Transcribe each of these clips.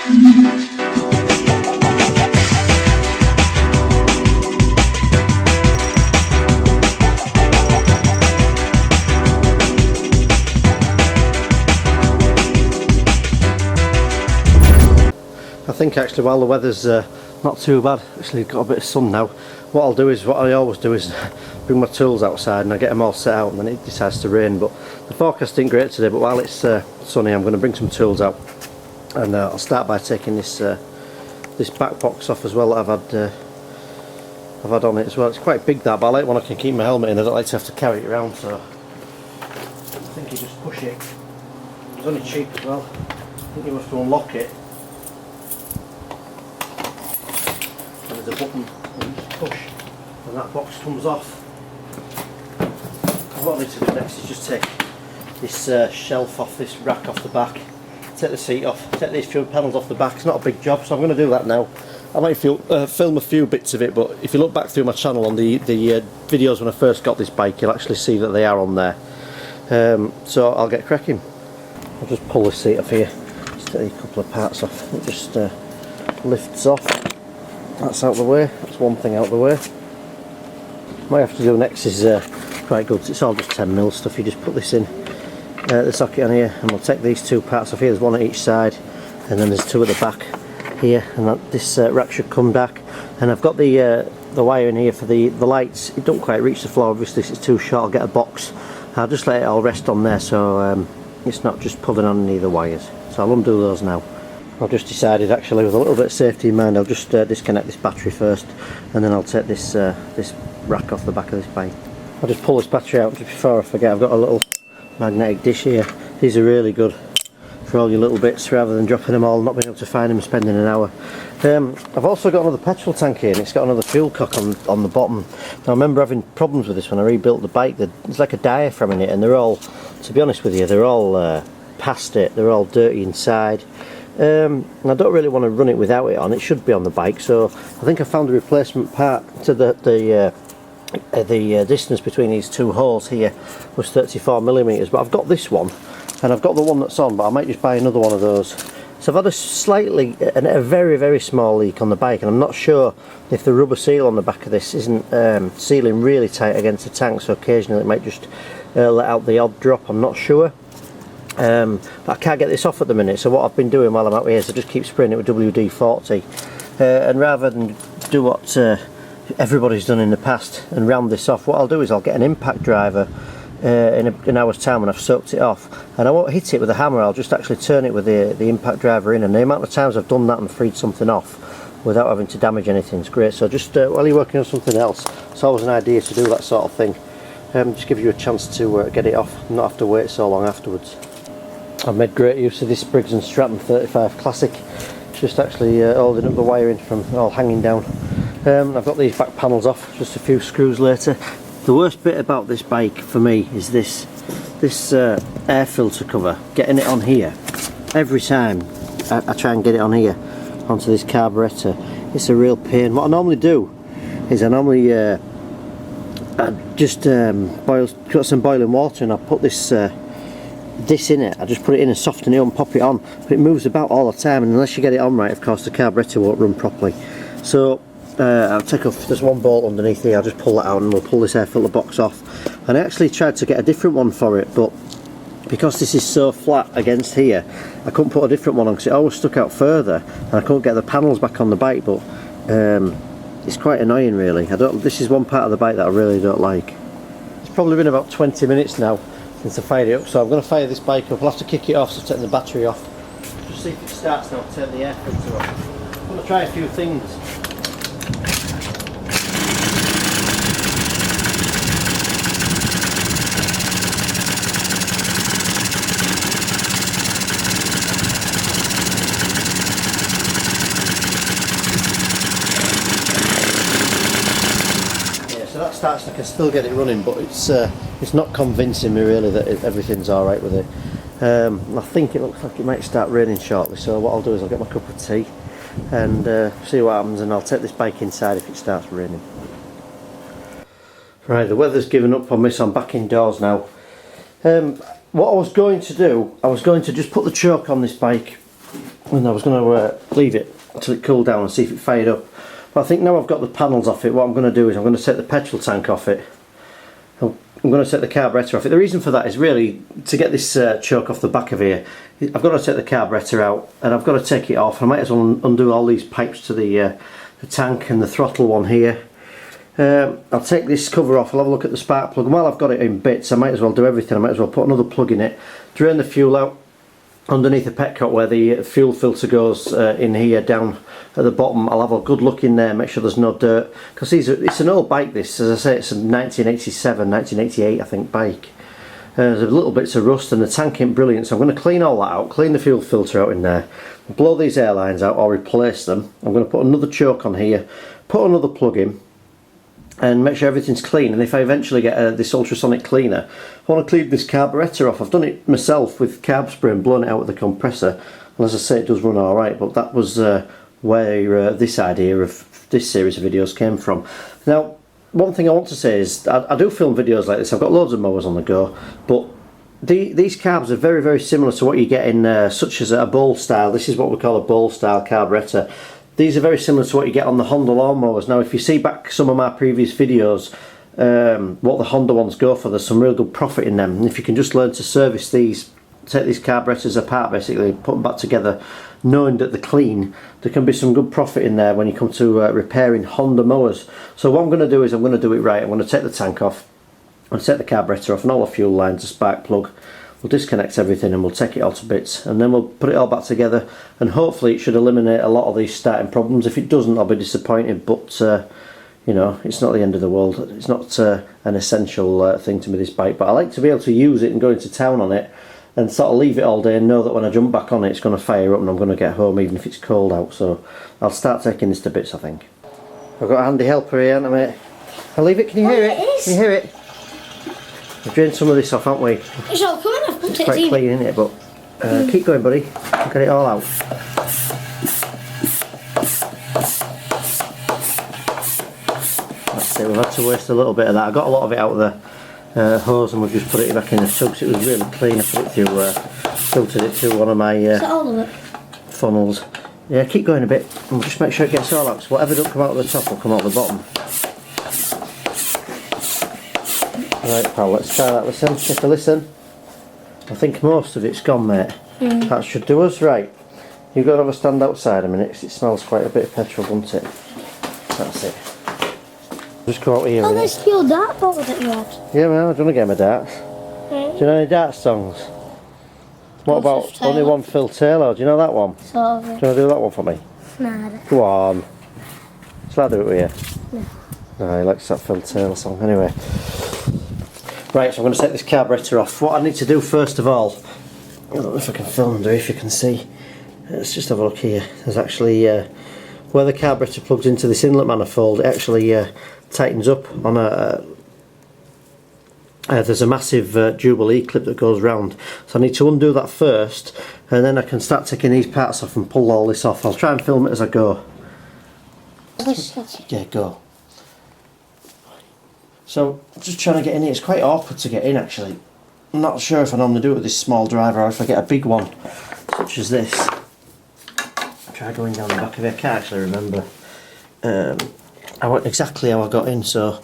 I think actually while the weather's not too bad, actually got a bit of sun now, what I'll do is, what I always do is bring my tools outside and I get them all set out, and then it decides to rain. But the forecast ain't great today, but while it's sunny I'm going to bring some tools out, and I'll start by taking this this back box off as well that I've had on it as well. It's quite big that, but I like when I can keep my helmet in. I don't like to have to carry it around, so I think you just push it. It's only cheap as well. I think you have to unlock it. There's a button and you just push and that box comes off. And what I need to do next is just take this shelf off, this rack off the back, take the seat off, take these few panels off the back. It's not a big job, so I'm going to do that now. I might film a few bits of it, but if you look back through my channel on the videos when I first got this bike, you'll actually see that they are on there. So I'll get cracking. I'll just pull this seat off here, just take a couple of parts off. It just lifts off. That's out of the way, that's one thing out of the way. What I have to do next is quite good. It's all just 10mm stuff. You just put this in the socket on here, and we'll take these two parts off here. There's one at each side, and then there's two at the back here, and this rack should come back. And I've got the wire in here for the lights. It don't quite reach the floor, obviously, so it's too short. I'll get a box. I'll just let it all rest on there, so it's not just pulling on any of the wires. So I'll undo those now. I've just decided, actually, with a little bit of safety in mind, I'll just disconnect this battery first, and then I'll take this this rack off the back of this bike. I'll just pull this battery out just before I forget. I've got a little magnetic dish here. These are really good for all your little bits, rather than dropping them all, not being able to find them and spending an hour. I've also got another petrol tank here, and it's got another fuel cock on the bottom. Now I remember having problems with this when I rebuilt the bike. There's like a diaphragm in it, and they're all, to be honest with you, they're all past it. They're all dirty inside. And I don't really want to run it without it on. It should be on the bike, so I think I found a replacement part to the distance between these two holes here was 34mm, but I've got this one and I've got the one that's on, but I might just buy another one of those. So I've had a very, very small leak on the bike, and I'm not sure if the rubber seal on the back of this isn't sealing really tight against the tank, so occasionally it might just let out the odd drop. I'm not sure. But I can't get this off at the minute, so what I've been doing while I'm out here is I just keep spraying it with WD-40, and rather than do what everybody's done in the past and round this off, what I'll do is I'll get an impact driver in an hour's time when I've soaked it off, and I won't hit it with a hammer. I'll just actually turn it with the impact driver in, and the amount of times I've done that and freed something off without having to damage anything is great. So just while you're working on something else, it's always an idea to do that sort of thing. Just give you a chance to get it off and not have to wait so long afterwards. I've made great use of this Briggs & Stratton 35 Classic, just actually holding up the wiring from all hanging down. I've got these back panels off, just a few screws later. The worst bit about this bike for me is this air filter cover, getting it on here. Every time I try and get it on here, onto this carburettor, it's a real pain. What I normally do is I normally just got some boiling water and I put this in it. I just put it in and soften it up and pop it on, but it moves about all the time, and unless you get it on right, of course the carburettor won't run properly. So I'll take off, there's one bolt underneath here, I'll just pull that out and we'll pull this air filter box off. And I actually tried to get a different one for it, but because this is so flat against here, I couldn't put a different one on because it always stuck out further, and I couldn't get the panels back on the bike. But it's quite annoying, really. This is one part of the bike that I really don't like. It's probably been about 20 minutes now since I fired it up, so I'm going to fire this bike up. I'll have to kick it off, so take the battery off, just see if it starts now. Turn the air filter off. I'm going to try a few things. So that starts, I can still get it running, but it's not convincing me really that everything's alright with it. I think it looks like it might start raining shortly, so what I'll do is I'll get my cup of tea and see what happens, and I'll take this bike inside if it starts raining. Right, the weather's given up on me, so I'm back indoors now. What I was going to do, I was going to just put the choke on this bike and I was going to leave it until it cooled down and see if it fired up. But I think now I've got the panels off it, what I'm going to do is I'm going to take the petrol tank off it. I'm going to take the carburettor off it. The reason for that is really to get this choke off the back of here. I've got to take the carburettor out and I've got to take it off. I might as well undo all these pipes to the tank and the throttle one here. I'll take this cover off, I'll have a look at the spark plug, and while I've got it in bits I might as well do everything. I might as well put another plug in it, drain the fuel out underneath the petcock where the fuel filter goes in here down at the bottom. I'll have a good look in there, make sure there's no dirt, because it's an old bike this, as I say, it's a 1987, 1988 I think bike. There's a little bits of rust and the tank ain't brilliant, so I'm going to clean all that out, clean the fuel filter out in there, blow these air lines out or replace them. I'm going to put another choke on here, put another plug in, and make sure everything's clean. And if I eventually get this ultrasonic cleaner, I want to clean this carburettor off. I've done it myself with carb spray and blown it out with the compressor, and as I say, it does run alright, but that was where this idea of this series of videos came from. Now, one thing I want to say is I do film videos like this. I've got loads of mowers on the go, but these carbs are very, very similar to what you get in such as a bowl style. This is what we call a bowl style carburettor. These are very similar to what you get on the Honda lawnmowers. Now if you see back some of my previous videos, what the Honda ones go for, there's some real good profit in them. And if you can just learn to service these, take these carburettors apart basically, put them back together, knowing that they're clean, there can be some good profit in there when you come to repairing Honda mowers. So what I'm going to do is I'm going to do it right. I'm going to take the tank off, I'm going to take the carburettor off and all the fuel lines, the spark plug. We'll disconnect everything and we'll take it all to bits, and then we'll put it all back together, and hopefully it should eliminate a lot of these starting problems. If it doesn't, I'll be disappointed, but you know, it's not the end of the world. It's not an essential thing to me, this bike, but I like to be able to use it and go into town on it and sort of leave it all day and know that when I jump back on it, it's going to fire up and I'm going to get home even if it's cold out. So I'll start taking this to bits, I think. I've got a handy helper here, haven't I, mate? I'll leave it. Can you hear it? Can you hear it? We've drained some of this off, haven't we? It's all coming off. It's quite clean, isn't it? But keep going, buddy. Get it all out. That's it. We've had to waste a little bit of that. I got a lot of it out of the hose and we've just put it back in the tubs. It was really clean. I put it through, filtered it through one of my all of it? funnels. Yeah, keep going a bit and we'll just make sure it gets all out. So whatever don't come out of the top will come out the bottom. Right, pal, let's try that. Listen, take a listen. I think most of it's gone, mate. That should do us. Right, you've got to have a stand outside a minute because it smells quite a bit of petrol, doesn't it? That's it. Just go out here. Oh, there's your dart ball that you had. Yeah, man, I don't want to get my darts. Do you know any darts songs? What about Only One Phil Taylor? Do you know that one? Sort of. Do you want to do that one for me? Nah. Go on. Shall I do it with you? No. No, he likes that Phil Taylor song. Anyway. Right, so I'm going to take this carburettor off. What I need to do first of all, I don't know if I can film and do, if you can see. Let's just have a look here. There's actually, where the carburettor plugs into this inlet manifold, it actually tightens up on a, there's a massive Jubilee clip that goes round. So I need to undo that first, and then I can start taking these parts off and pull all this off. I'll try and film it as I go. Yeah, go. So, just trying to get in here. It's quite awkward to get in actually. I'm not sure if I normally do it with this small driver or if I get a big one, such as this. Try going down the back of it. I can't actually remember exactly how I got in, so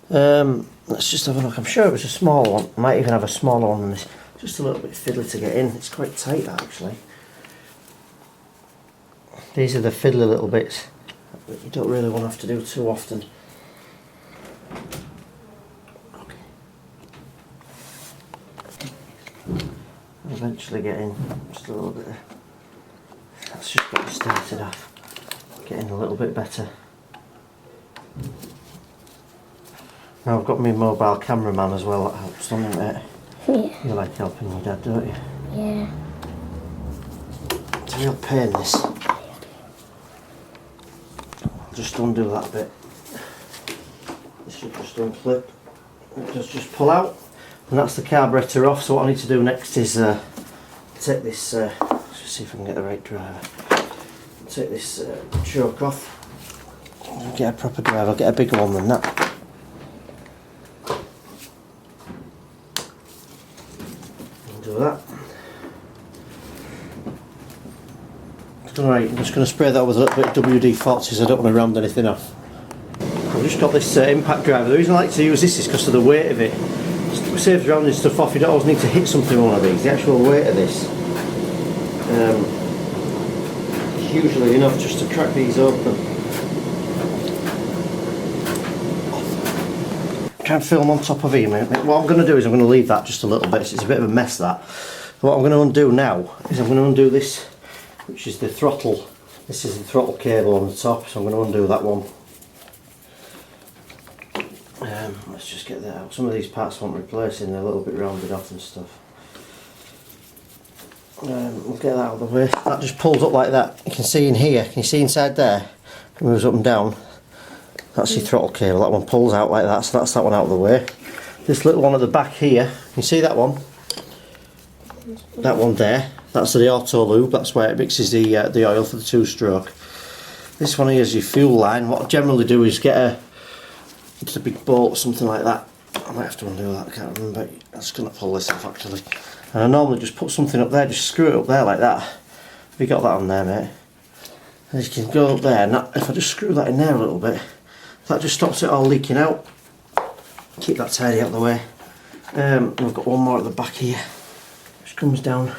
let's just have a look. I'm sure it was a small one. I might even have a smaller one than this. Just a little bit fiddly to get in. It's quite tight actually. These are the fiddly little bits that you don't really want to have to do too often. Eventually get in just a little bit. That's just got started off. Getting a little bit better. Now I've got my mobile cameraman as well, that helps, doesn't it? Yeah. You like helping your dad, don't you? Yeah. It's a real pain, this. I'll just undo that bit. This should just unclip. It does just pull out. And that's the carburettor off, so what I need to do next is take this, let's just see if I can get the right driver. Take this choke off. Get a proper driver, I'll get a bigger one than that. Do that. Right, I'm just going to spray that with a little bit of WD-40 so I don't want to round anything off. I've just got this impact driver. The reason I like to use this is because of the weight of it. It saves rounding stuff off. You don't always need to hit something with one of these. The actual weight of this is usually enough just to crack these open. Try and film on top of here, mate. What I'm going to do is I'm going to leave that just a little bit. It's a bit of a mess, that. What I'm going to undo now is I'm going to undo this, which is the throttle. This is the throttle cable on the top, so I'm going to undo that one. Let's just get that out. Some of these parts want replacing, they're a little bit rounded off and stuff. We'll get that out of the way. That just pulls up like that. You can see in here, can you see inside there? It moves up and down. That's your throttle cable. That one pulls out like that, so that's that one out of the way. This little one at the back here, you see that one? That one there, that's the auto lube. That's where it mixes the oil for the two-stroke. This one here is your fuel line. What I generally do is get a big bolt or something like that. I might have to undo that, I can't remember. I'm just going to pull this off actually. And I normally just put something up there, just screw it up there like that. Have you got that on there, mate? And you can go up there, and that, if I just screw that in there a little bit, that just stops it all leaking out. Keep that tidy out of the way. We've got one more at the back here, which comes down.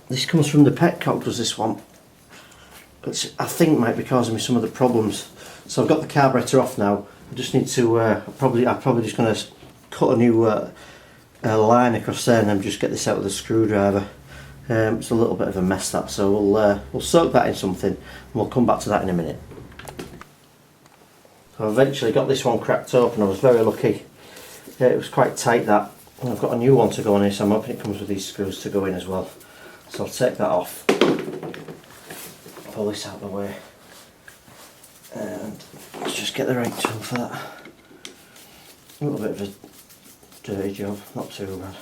This comes from the petcock, does this one? Which I think might be causing me some of the problems. So I've got the carburetor off now. I just need to, I'm probably just going to cut a new line across there and then just get this out with a screwdriver. It's a little bit of a mess, that, so we'll soak that in something and we'll come back to that in a minute. So I eventually got this one cracked open. I was very lucky. Yeah, it was quite tight, that. And I've got a new one to go in here, so I'm hoping it comes with these screws to go in as well. So I'll take that off, pull this out of the way, and let's just get the right tool for that. A little bit of a dirty job, not too bad.